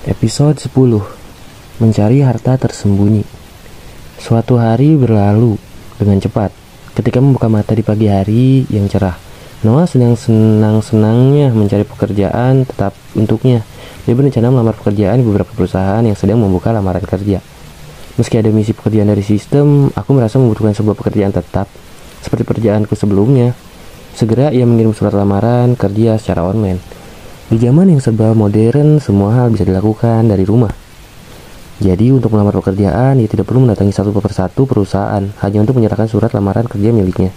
Episode 10. Mencari harta tersembunyi. Suatu hari berlalu dengan cepat. Ketika membuka mata di pagi hari yang cerah, Noah sedang senang-senangnya mencari pekerjaan tetap untuknya. Dia berencana melamar pekerjaan di beberapa perusahaan yang sedang membuka lamaran kerja. Meski ada misi pekerjaan dari sistem, aku merasa membutuhkan sebuah pekerjaan tetap, seperti pekerjaanku sebelumnya. Segera ia mengirim surat lamaran kerja secara online. Di zaman yang serba modern, semua hal bisa dilakukan dari rumah. Jadi untuk melamar pekerjaan, ia tidak perlu mendatangi satu persatu perusahaan, hanya untuk menyerahkan surat lamaran kerja miliknya.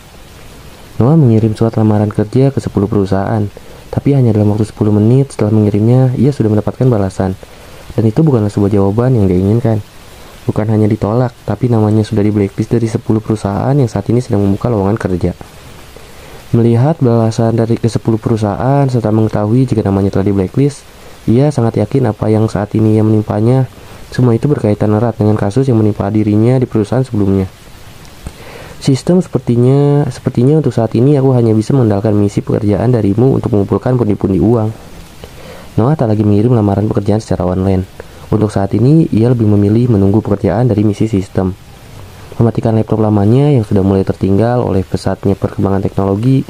Noah mengirim surat lamaran kerja ke 10 perusahaan, tapi hanya dalam waktu 10 menit setelah mengirimnya, ia sudah mendapatkan balasan. Dan itu bukanlah sebuah jawaban yang dia inginkan. Bukan hanya ditolak, tapi namanya sudah di blacklist dari 10 perusahaan yang saat ini sedang membuka lowongan kerja. Melihat balasan dari ke-10 perusahaan serta mengetahui jika namanya telah di blacklist, ia sangat yakin apa yang saat ini yang menimpanya. Semua itu berkaitan erat dengan kasus yang menimpa dirinya di perusahaan sebelumnya. Sistem sepertinya untuk saat ini aku hanya bisa mengandalkan misi pekerjaan darimu untuk mengumpulkan pundi-pundi uang. Noah tak lagi mengirim lamaran pekerjaan secara online. Untuk saat ini, ia lebih memilih menunggu pekerjaan dari misi sistem. Mematikan laptop lamanya yang sudah mulai tertinggal oleh pesatnya perkembangan teknologi,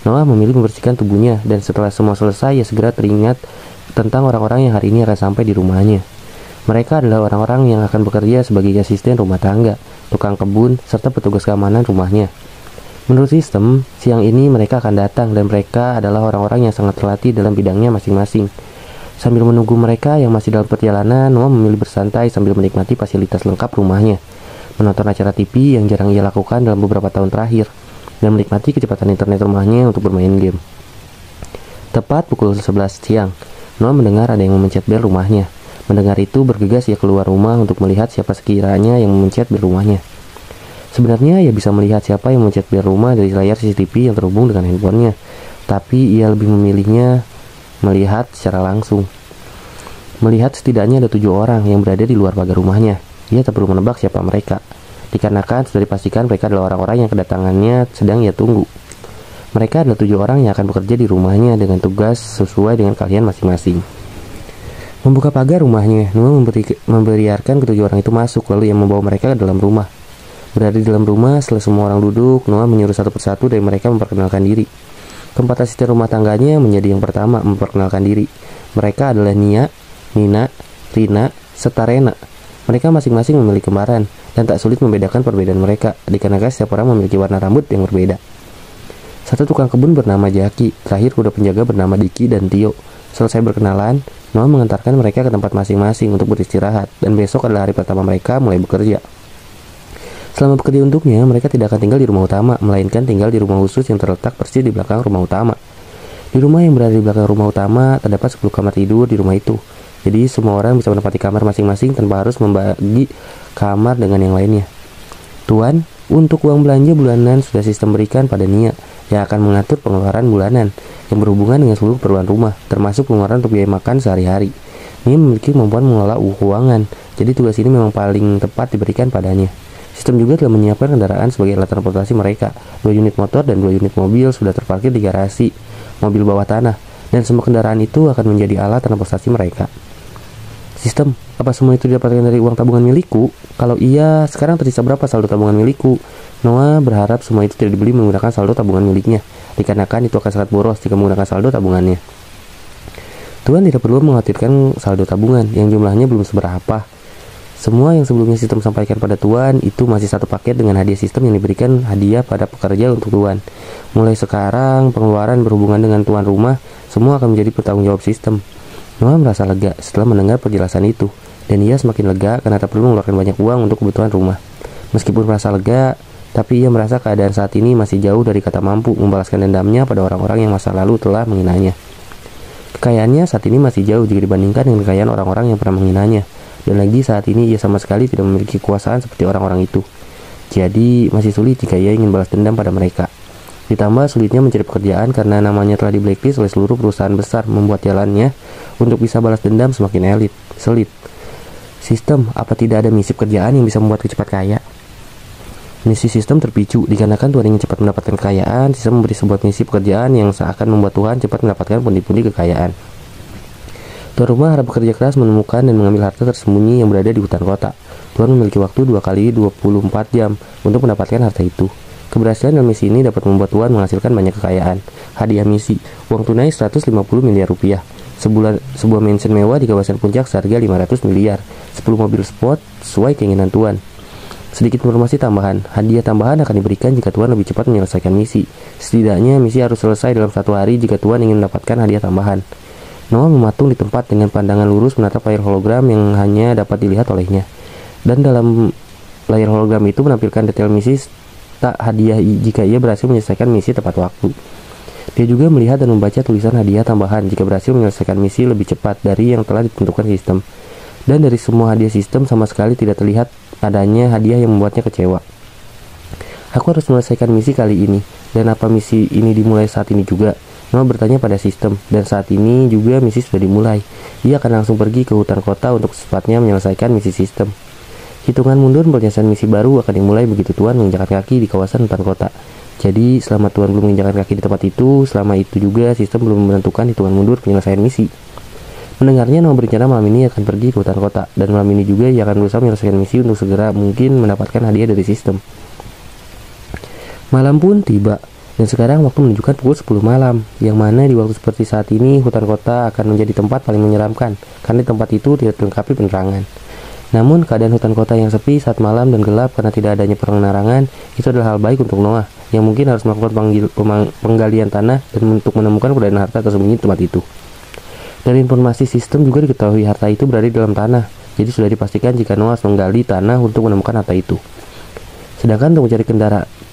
Noah memilih membersihkan tubuhnya, dan setelah semua selesai, ia segera teringat tentang orang-orang yang hari ini akan sampai di rumahnya. Mereka adalah orang-orang yang akan bekerja sebagai asisten rumah tangga, tukang kebun, serta petugas keamanan rumahnya. Menurut sistem, siang ini mereka akan datang, dan mereka adalah orang-orang yang sangat terlatih dalam bidangnya masing-masing. Sambil menunggu mereka yang masih dalam perjalanan, Noah memilih bersantai sambil menikmati fasilitas lengkap rumahnya, menonton acara TV yang jarang ia lakukan dalam beberapa tahun terakhir, dan menikmati kecepatan internet rumahnya untuk bermain game. Tepat pukul 11 siang, Noah mendengar ada yang memencet bel rumahnya. Mendengar itu, bergegas ia keluar rumah untuk melihat siapa sekiranya yang memencet bel rumahnya. Sebenarnya ia bisa melihat siapa yang memencet bel rumah dari layar CCTV yang terhubung dengan handphonenya, tapi ia lebih memilihnya melihat secara langsung. Melihat setidaknya ada 7 orang yang berada di luar pagar rumahnya. Ia tak perlu menebak siapa mereka, dikarenakan sudah dipastikan mereka adalah orang-orang yang kedatangannya sedang ia tunggu. Mereka adalah 7 orang yang akan bekerja di rumahnya dengan tugas sesuai dengan kalian masing-masing. Membuka pagar rumahnya, Noah membiarkan ke-7 orang itu masuk, lalu ia membawa mereka ke dalam rumah. Berada di dalam rumah, setelah semua orang duduk, Noah menyuruh satu persatu dari mereka memperkenalkan diri. Keempat asisten rumah tangganya menjadi yang pertama memperkenalkan diri. Mereka adalah Nia, Nina, Rina, serta Rena. Mereka masing-masing memiliki kembaran, dan tak sulit membedakan perbedaan mereka, dikarenakan setiap orang memiliki warna rambut yang berbeda. Satu tukang kebun bernama Jaki, terakhir kuda penjaga bernama Diki dan Tio. Selesai berkenalan, Noah mengantarkan mereka ke tempat masing-masing untuk beristirahat, dan besok adalah hari pertama mereka mulai bekerja. Selama bekerja untuknya, mereka tidak akan tinggal di rumah utama, melainkan tinggal di rumah khusus yang terletak persis di belakang rumah utama. Di rumah yang berada di belakang rumah utama, terdapat 10 kamar tidur di rumah itu. Jadi semua orang bisa menempati kamar masing-masing tanpa harus membagi kamar dengan yang lainnya. Tuan, untuk uang belanja bulanan sudah sistem berikan pada Nia, yang akan mengatur pengeluaran bulanan yang berhubungan dengan seluruh keperluan rumah, termasuk pengeluaran untuk biaya makan sehari-hari. Nia memiliki kemampuan mengelola keuangan, jadi tugas ini memang paling tepat diberikan padanya. Sistem juga telah menyiapkan kendaraan sebagai alat transportasi mereka. 2 unit motor dan 2 unit mobil sudah terparkir di garasi mobil bawah tanah, dan semua kendaraan itu akan menjadi alat transportasi mereka. Sistem, apa semua itu didapatkan dari uang tabungan milikku? Kalau iya, sekarang tersisa berapa saldo tabungan milikku? Noah berharap semua itu tidak dibeli menggunakan saldo tabungan miliknya, dikarenakan itu akan sangat boros jika menggunakan saldo tabungannya. Tuan tidak perlu mengkhawatirkan saldo tabungan yang jumlahnya belum seberapa. Semua yang sebelumnya sistem sampaikan pada Tuan itu masih satu paket dengan hadiah sistem yang diberikan hadiah pada pekerja untuk Tuan. Mulai sekarang, pengeluaran berhubungan dengan tuan rumah semua akan menjadi bertanggung jawab sistem. Noah merasa lega setelah mendengar penjelasan itu, dan ia semakin lega karena tak perlu mengeluarkan banyak uang untuk kebutuhan rumah. Meskipun merasa lega, tapi ia merasa keadaan saat ini masih jauh dari kata mampu membalaskan dendamnya pada orang-orang yang masa lalu telah menghinanya. Kekayaannya saat ini masih jauh jika dibandingkan dengan kekayaan orang-orang yang pernah menghinanya, dan lagi saat ini ia sama sekali tidak memiliki kekuasaan seperti orang-orang itu. Jadi masih sulit jika ia ingin balas dendam pada mereka. Ditambah sulitnya mencari pekerjaan karena namanya telah di blacklist oleh seluruh perusahaan besar, membuat jalannya untuk bisa balas dendam semakin sulit. Sistem, apa tidak ada misi pekerjaan yang bisa membuatku cepat kaya? Misi sistem terpicu, dikarenakan Tuhan ingin cepat mendapatkan kekayaan. Sistem memberi sebuah misi pekerjaan yang seakan membuat Tuhan cepat mendapatkan pundi-pundi kekayaan. Tuan rumah harap bekerja keras menemukan dan mengambil harta tersembunyi yang berada di hutan kota. Tuan memiliki waktu 2 kali 24 jam untuk mendapatkan harta itu. Keberhasilan dalam misi ini dapat membuat Tuan menghasilkan banyak kekayaan. Hadiah misi, uang tunai 150 miliar rupiah. Sebuah mansion mewah di kawasan puncak seharga 500 miliar. 10 mobil sport sesuai keinginan Tuan. Sedikit informasi tambahan, hadiah tambahan akan diberikan jika Tuan lebih cepat menyelesaikan misi. Setidaknya misi harus selesai dalam 1 hari jika Tuan ingin mendapatkan hadiah tambahan. Noah mematung di tempat dengan pandangan lurus menatap layar hologram yang hanya dapat dilihat olehnya. Dan dalam layar hologram itu menampilkan detail misi tak hadiah jika ia berhasil menyelesaikan misi tepat waktu. Dia juga melihat dan membaca tulisan hadiah tambahan jika berhasil menyelesaikan misi lebih cepat dari yang telah ditentukan sistem. Dan dari semua hadiah sistem sama sekali tidak terlihat adanya hadiah yang membuatnya kecewa. Aku harus menyelesaikan misi kali ini, dan apa misi ini dimulai saat ini juga? Noah bertanya pada sistem, dan saat ini juga misi sudah dimulai. Ia akan langsung pergi ke hutan kota untuk secepatnya menyelesaikan misi sistem. Hitungan mundur penyelesaian misi baru akan dimulai begitu Tuan menginjakan kaki di kawasan hutan kota. Jadi selama Tuan belum menginjakan kaki di tempat itu, selama itu juga sistem belum menentukan hitungan mundur penyelesaian misi. Mendengarnya, Noah berencana malam ini akan pergi ke hutan kota, dan malam ini juga ia akan berusaha menyelesaikan misi untuk segera mungkin mendapatkan hadiah dari sistem. Malam pun tiba. Dan sekarang waktu menunjukkan pukul 10 malam, yang mana di waktu seperti saat ini hutan kota akan menjadi tempat paling menyeramkan, karena di tempat itu tidak dilengkapi penerangan. Namun keadaan hutan kota yang sepi saat malam dan gelap karena tidak adanya penerangan itu adalah hal baik untuk Noah, yang mungkin harus melakukan penggalian tanah dan untuk menemukan keberadaan harta tersembunyi di tempat itu. Dari informasi sistem juga diketahui harta itu berada di dalam tanah, jadi sudah dipastikan jika Noah harus menggali tanah untuk menemukan harta itu. Sedangkan untuk mencari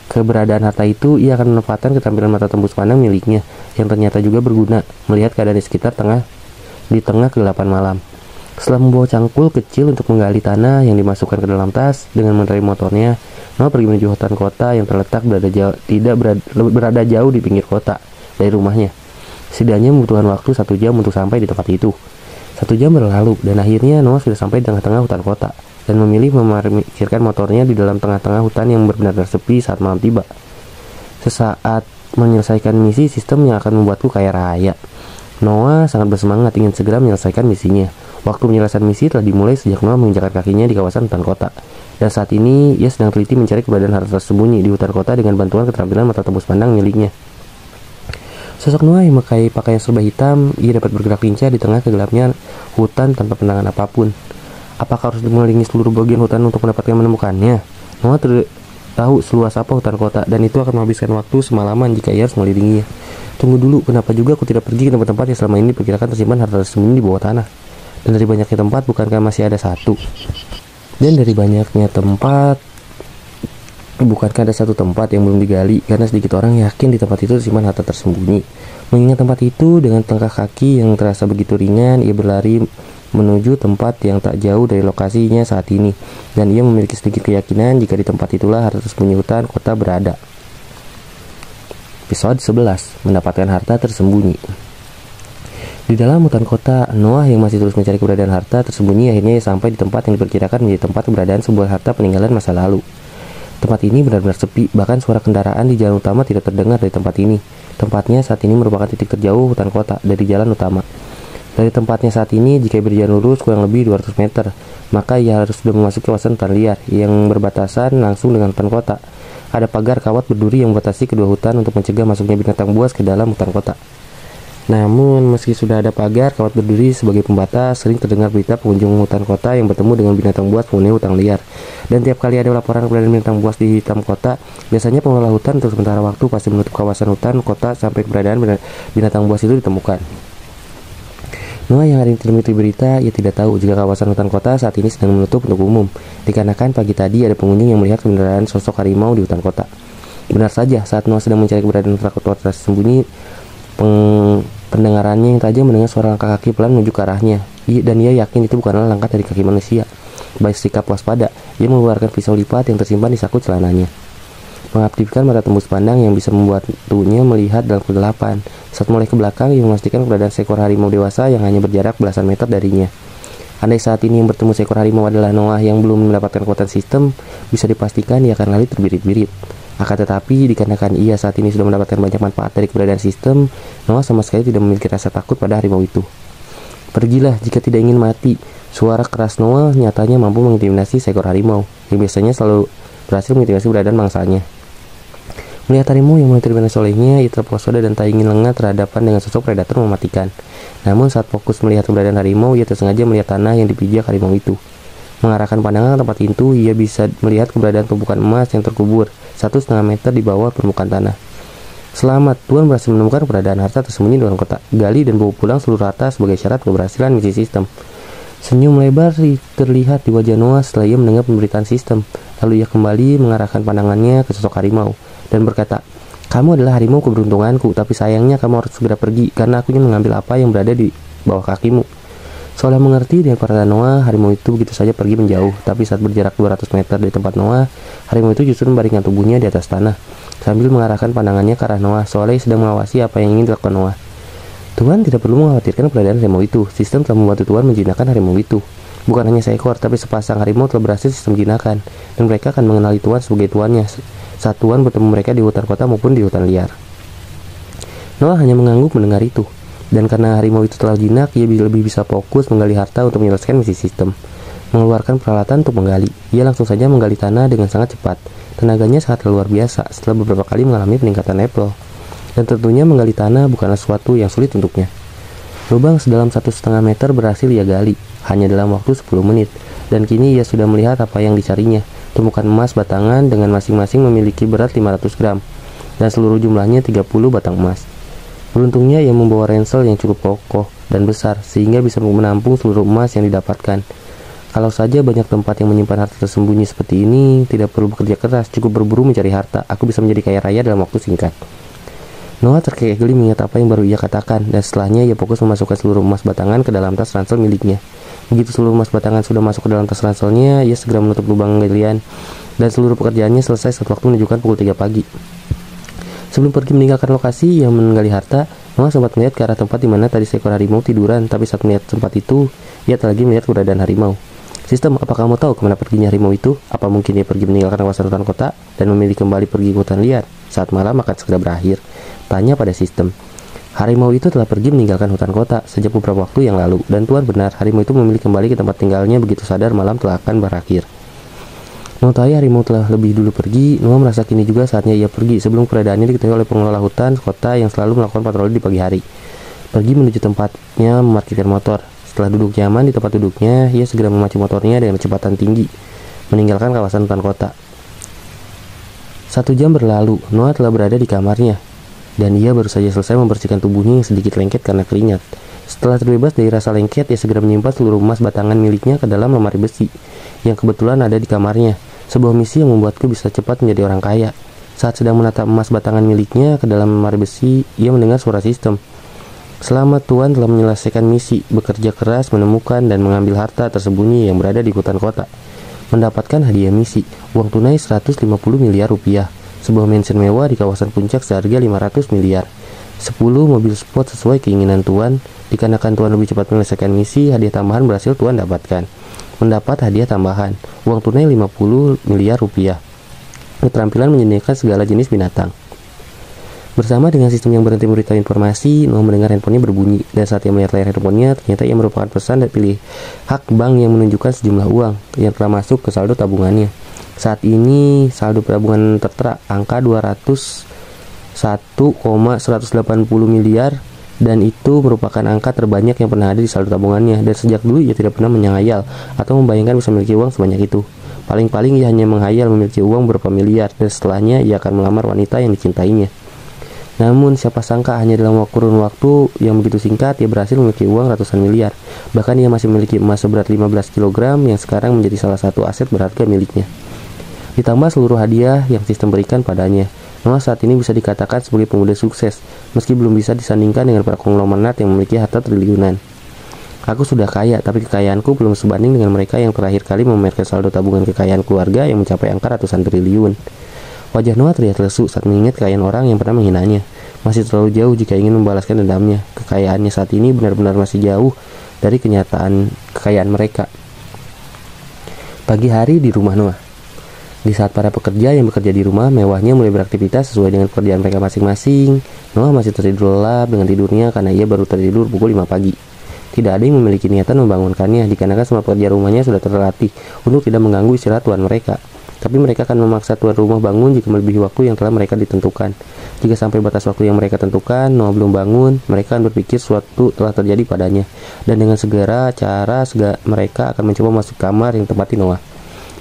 keberadaan harta itu, ia akan memanfaatkan keterampilan mata tembus pandang miliknya, yang ternyata juga berguna melihat keadaan di sekitar di tengah kegelapan malam. Setelah membawa cangkul kecil untuk menggali tanah yang dimasukkan ke dalam tas dengan mengendarai motornya, Noah pergi menuju hutan kota yang terletak berada jauh di pinggir kota dari rumahnya. Setidaknya membutuhkan waktu 1 jam untuk sampai di tempat itu. 1 jam berlalu dan akhirnya Noah sudah sampai di tengah-tengah hutan kota dan memilih memarkirkan motornya di dalam tengah-tengah hutan yang benar-benar sepi saat malam tiba. Sesaat menyelesaikan misi sistem yang akan membuatku kaya raya. Noah sangat bersemangat ingin segera menyelesaikan misinya. Waktu menyelesaikan misi telah dimulai sejak Noah menginjakan kakinya di kawasan hutan kota. Dan saat ini ia sedang teliti mencari keberadaan harta tersembunyi di hutan kota dengan bantuan keterampilan mata tembus pandang miliknya. Sosok Noah yang memakai pakaian serba hitam, ia dapat bergerak lincah di tengah kegelapnya hutan tanpa pandangan apapun. Apakah harus mengelilingi seluruh bagian hutan untuk menemukannya? Noah tahu seluas apa hutan kota, dan itu akan menghabiskan waktu semalaman jika ia harus mengelilinginya. Tunggu dulu, kenapa juga aku tidak pergi ke tempat-tempat yang selama ini diperkirakan tersimpan harta tersembunyi di bawah tanah? Dan dari banyaknya tempat, bukankah masih ada satu? Dan dari banyaknya tempat, bukankah ada satu tempat yang belum digali? Karena sedikit orang yakin di tempat itu tersimpan harta tersembunyi. Mengingat tempat itu dengan langkah kaki yang terasa begitu ringan, ia berlari menuju tempat yang tak jauh dari lokasinya saat ini. Dan ia memiliki sedikit keyakinan jika di tempat itulah harta tersembunyi hutan kota berada. Episode 11, mendapatkan harta tersembunyi. Di dalam hutan kota, Noah yang masih terus mencari keberadaan harta tersembunyi akhirnya sampai di tempat yang diperkirakan menjadi tempat keberadaan sebuah harta peninggalan masa lalu. Tempat ini benar-benar sepi, bahkan suara kendaraan di jalan utama tidak terdengar dari tempat ini. Tempatnya saat ini merupakan titik terjauh hutan kota dari jalan utama. Dari tempatnya saat ini, jika berjalan lurus kurang lebih 200 meter, maka ia harus sudah memasuki kawasan hutan liar yang berbatasan langsung dengan hutan kota. Ada pagar kawat berduri yang membatasi kedua hutan untuk mencegah masuknya binatang buas ke dalam hutan kota. Namun, meski sudah ada pagar kawat berduri sebagai pembatas, sering terdengar berita pengunjung hutan kota yang bertemu dengan binatang buas penghuni hutan liar. Dan tiap kali ada laporan keberadaan binatang buas di hutan kota, biasanya pengelola hutan untuk sementara waktu pasti menutup kawasan hutan kota sampai keberadaan binatang buas itu ditemukan. Noah yang hari ini teliti berita, ia tidak tahu jika kawasan hutan kota saat ini sedang menutup untuk umum, dikarenakan pagi tadi ada pengunjung yang melihat keberadaan sosok harimau di hutan kota. Benar saja, saat Noah sedang mencari keberadaan harta kota tersembunyi, pendengarannya yang tajam mendengar suara langkah kaki pelan menuju ke arahnya, dan ia yakin itu bukanlah langkah dari kaki manusia. Baik sikap waspada, ia mengeluarkan pisau lipat yang tersimpan di saku celananya. Mengaktifkan mata tembus pandang yang bisa membuatnya melihat dalam kegelapan. Saat mulai ke belakang, ia memastikan keberadaan seekor harimau dewasa yang hanya berjarak belasan meter darinya. Andai saat ini yang bertemu seekor harimau adalah Noah yang belum mendapatkan kekuatan sistem, bisa dipastikan ia akan lari terbirit-birit. Akan tetapi, dikarenakan ia saat ini sudah mendapatkan banyak manfaat dari keberadaan sistem, Noah sama sekali tidak memiliki rasa takut pada harimau itu. Pergilah jika tidak ingin mati. Suara keras Noah nyatanya mampu mengintimidasi seekor harimau, yang biasanya selalu berhasil mengintimidasi keberadaan mangsanya. Melihat harimau yang mulai terbiasa olehnya, ia terpesona dan tak ingin lengah terhadapan dengan sosok predator mematikan. Namun saat fokus melihat keberadaan harimau, ia tersengaja melihat tanah yang dipijak harimau itu. Mengarahkan pandangan ke tempat itu, ia bisa melihat keberadaan tumpukan emas yang terkubur 1,5 meter di bawah permukaan tanah. Selamat, Tuan berhasil menemukan keberadaan harta tersembunyi dalam kotak. Gali dan bawa pulang seluruh harta sebagai syarat keberhasilan misi sistem. Senyum lebar terlihat di wajah Noah setelah ia mendengar pemberitaan sistem. Lalu ia kembali mengarahkan pandangannya ke sosok harimau dan berkata, "Kamu adalah harimau keberuntunganku, tapi sayangnya kamu harus segera pergi karena aku ingin mengambil apa yang berada di bawah kakimu." Seolah mengerti dengan perkataan Noah, harimau itu begitu saja pergi menjauh. Tapi saat berjarak 200 meter dari tempat Noah, harimau itu justru membaringkan tubuhnya di atas tanah sambil mengarahkan pandangannya ke arah Noah, seolah sedang mengawasi apa yang ingin dilakukan Noah. Tuan tidak perlu mengkhawatirkan keberadaan harimau itu. Sistem telah membantu Tuan menjinakkan harimau itu. Bukan hanya seekor, tapi sepasang harimau telah berhasil sistem jinakan, dan mereka akan mengenali Tuan sebagai tuannya saat Tuan bertemu mereka di hutan kota maupun di hutan liar. Noah hanya mengangguk mendengar itu, dan karena harimau itu telah jinak, ia lebih bisa fokus menggali harta untuk menyelesaikan misi sistem. Mengeluarkan peralatan untuk menggali, ia langsung saja menggali tanah dengan sangat cepat. Tenaganya sangat luar biasa setelah beberapa kali mengalami peningkatan level. Dan tentunya menggali tanah bukanlah sesuatu yang sulit untuknya. Lubang sedalam 1,5 meter berhasil ia gali, hanya dalam waktu 10 menit. Dan kini ia sudah melihat apa yang dicarinya. Tumpukan emas batangan dengan masing-masing memiliki berat 500 gram. Dan seluruh jumlahnya 30 batang emas. Beruntungnya ia membawa ransel yang cukup kokoh dan besar, sehingga bisa menampung seluruh emas yang didapatkan. Kalau saja banyak tempat yang menyimpan harta tersembunyi seperti ini, tidak perlu bekerja keras, cukup berburu mencari harta, aku bisa menjadi kaya raya dalam waktu singkat. Noah terkekeh geli mengingat apa yang baru ia katakan, dan setelahnya ia fokus memasukkan seluruh emas batangan ke dalam tas ransel miliknya. Begitu seluruh emas batangan sudah masuk ke dalam tas ranselnya, ia segera menutup lubang galian, dan seluruh pekerjaannya selesai saat waktu menunjukkan pukul 3 pagi. Sebelum pergi meninggalkan lokasi yang menggali harta, Noah sempat melihat ke arah tempat di mana tadi seekor harimau tiduran, tapi saat melihat tempat itu, ia tak lagi melihat keberadaan harimau. Sistem, apa kamu tahu kemana perginya harimau itu? Apa mungkin dia pergi meninggalkan kawasan hutan kota dan memilih kembali pergi ke hutan liar saat malam akan segera berakhir? Tanya pada sistem. Harimau itu telah pergi meninggalkan hutan kota sejak beberapa waktu yang lalu, dan Tuan benar, harimau itu memilih kembali ke tempat tinggalnya begitu sadar malam telah akan berakhir. Mengetahui harimau telah lebih dulu pergi, Noah merasa kini juga saatnya ia pergi sebelum keberadaannya diketahui oleh pengelola hutan kota yang selalu melakukan patroli di pagi hari. Pergi menuju tempatnya memarkirkan motor. Setelah duduk nyaman di tempat duduknya, ia segera memacu motornya dengan kecepatan tinggi, meninggalkan kawasan hutan kota. 1 jam berlalu, Noah telah berada di kamarnya, dan ia baru saja selesai membersihkan tubuhnya yang sedikit lengket karena keringat. Setelah terbebas dari rasa lengket, ia segera menyimpan seluruh emas batangan miliknya ke dalam lemari besi, yang kebetulan ada di kamarnya. Sebuah misi yang membuatku bisa cepat menjadi orang kaya. Saat sedang menata emas batangan miliknya ke dalam lemari besi, ia mendengar suara sistem. Selamat, Tuan telah menyelesaikan misi, bekerja keras, menemukan dan mengambil harta tersembunyi yang berada di hutan kota. Mendapatkan hadiah misi, uang tunai 150 miliar rupiah, sebuah mansion mewah di kawasan puncak seharga 500 miliar, 10 mobil sport sesuai keinginan Tuan. Dikarenakan Tuan lebih cepat menyelesaikan misi, hadiah tambahan berhasil Tuan dapatkan. Mendapat hadiah tambahan, uang tunai 50 miliar rupiah. Keterampilan menyediakan segala jenis binatang. Bersama dengan sistem yang berhenti memberitahu informasi, Noah mendengar handphonenya berbunyi, dan saat ia melihat layar handphonenya, ternyata ia merupakan pesan dan pilih hak bank yang menunjukkan sejumlah uang yang telah masuk ke saldo tabungannya. Saat ini saldo tabungan tertera angka 201,180 miliar, dan itu merupakan angka terbanyak yang pernah ada di saldo tabungannya, dan sejak dulu ia tidak pernah menyangayal atau membayangkan bisa memiliki uang sebanyak itu. Paling-paling ia hanya menghayal memiliki uang berapa miliar, dan setelahnya ia akan melamar wanita yang dicintainya. Namun siapa sangka hanya dalam kurun waktu yang begitu singkat ia berhasil memiliki uang ratusan miliar. Bahkan ia masih memiliki emas seberat 15 kg yang sekarang menjadi salah satu aset berharga miliknya. Ditambah seluruh hadiah yang sistem berikan padanya, Noah saat ini bisa dikatakan sebagai pemuda sukses, meski belum bisa disandingkan dengan para konglomerat yang memiliki harta triliunan. Aku sudah kaya, tapi kekayaanku belum sebanding dengan mereka yang terakhir kali memamerkan saldo tabungan kekayaan keluarga yang mencapai angka ratusan triliun. Wajah Noah terlihat lesu saat mengingat kekayaan orang yang pernah menghinanya. Masih terlalu jauh jika ingin membalaskan dendamnya. Kekayaannya saat ini benar-benar masih jauh dari kenyataan kekayaan mereka. Pagi hari di rumah Noah. Di saat para pekerja yang bekerja di rumah mewahnya mulai beraktivitas sesuai dengan pekerjaan mereka masing-masing, Noah masih tertidur lelap dengan tidurnya karena ia baru tertidur pukul 5 pagi. Tidak ada yang memiliki niatan membangunkannya, dikarenakan semua pekerja rumahnya sudah terlatih untuk tidak mengganggu istirahat tuan mereka. Tapi mereka akan memaksa tuan rumah bangun jika melebihi waktu yang telah mereka ditentukan. Jika sampai batas waktu yang mereka tentukan, Noah belum bangun, mereka akan berpikir sesuatu telah terjadi padanya. Dan dengan segera mereka akan mencoba masuk kamar yang tempati Noah.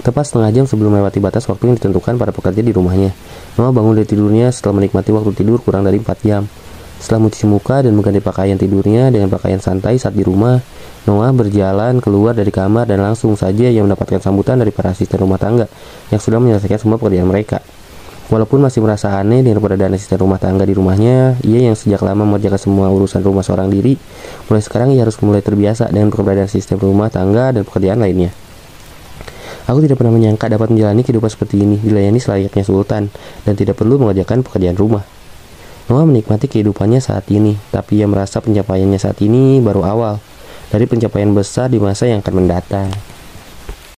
Tepat setengah jam sebelum melewati batas waktu yang ditentukan para pekerja di rumahnya, Noah bangun dari tidurnya setelah menikmati waktu tidur kurang dari 4 jam. Setelah mencuci muka dan mengganti pakaian tidurnya dengan pakaian santai saat di rumah, Noah berjalan keluar dari kamar dan langsung saja ia mendapatkan sambutan dari para asisten rumah tangga yang sudah menyelesaikan semua pekerjaan mereka. Walaupun masih merasa aneh dengan keberadaan asisten rumah tangga di rumahnya, ia yang sejak lama mengerjakan semua urusan rumah seorang diri, mulai sekarang ia harus mulai terbiasa dengan keberadaan sistem rumah tangga dan pekerjaan lainnya. Aku tidak pernah menyangka dapat menjalani kehidupan seperti ini, dilayani selayaknya sultan, dan tidak perlu mengerjakan pekerjaan rumah. Noah menikmati kehidupannya saat ini, tapi ia merasa pencapaiannya saat ini baru awal dari pencapaian besar di masa yang akan mendatang.